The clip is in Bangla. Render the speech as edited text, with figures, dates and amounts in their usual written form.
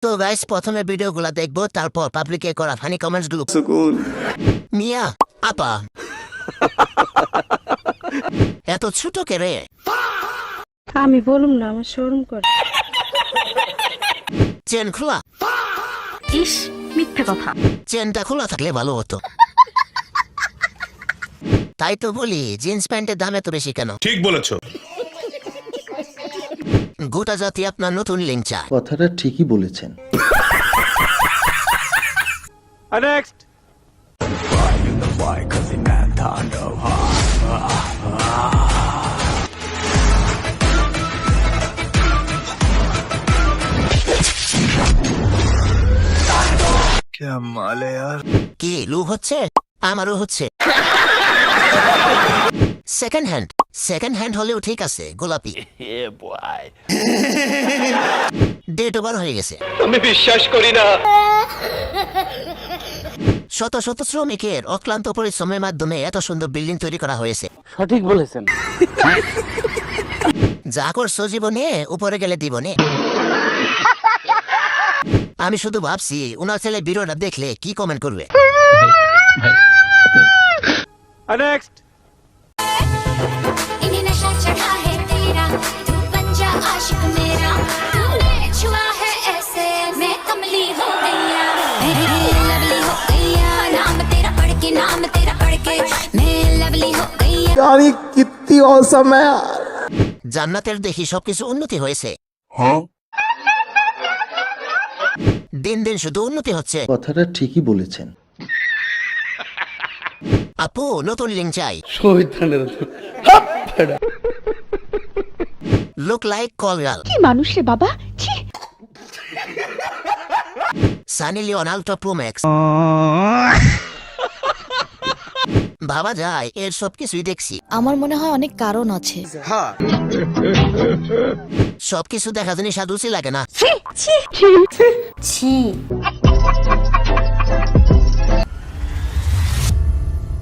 তো গাইস প্রথমে ভিডিওগুলো দেখবো, তারপর পাবলিকে করা ফানি কমেন্টস গুলো। মিয়া আপা এত ছোট কে রে? আমি বলুম না, আমার শরম করে। চেন খোলা? ইস, মিথ্যে কথা। চেনটা খোলা থাকলে ভালো হতো। তাই তো বলি জিন্স প্যান্টের দাম এত বেশি কেন? ঠিক বলেছো। গোটা জাতি আপনার নতুন লিঙ্ক চায়। কথাটা ঠিকই বলেছেন। কি লু হচ্ছে? আমারও হচ্ছে। সেকেন্ড হ্যান্ড হলেও ঠিক আছে, গোলাপি। ডেট ওভার হয়ে গেছে। আমি বিশ্বাস করি না। শত শত শ্রমিকের অক্লান্ত পরিশ্রমের মাধ্যমে এত সুন্দর বিল্ডিং তৈরি করা হয়েছে। সঠিক বলেছেন। যা করছো জীবনে, উপরে গেলে দিবনে। আমি শুধু ভাবছি উনার ছেলে ভিডিওটা দেখলে কি কমেন্ট করবে। इन्हें नशा चढ़ा है तेरा, तू बन जा आशिक मेरा, तूने छुआ है ऐसे मैं कमली हो गईया, लवली हो गईया, नाम तेरा पढ़ के मैं लवली हो गईया। यार ये कितनी औसम है यार। জান্নাতের দেখি সবকিছু উন্নতি হয়েছে। দিন দিন শুধু উন্নতি হচ্ছে। কথাটা ঠিকই বলেছেন। আপু নতুন লিঙ্ক চাই। Look like call girl. কি মানুষ রে বাবা, ছি। Sunny Leone ultra pro max. ভাবা যায় এর সবকিছুই দেখছি। আমার মনে হয় অনেক কারণ আছে। সবকিছু দেখা জানি সাধুসি লাগে না। ছি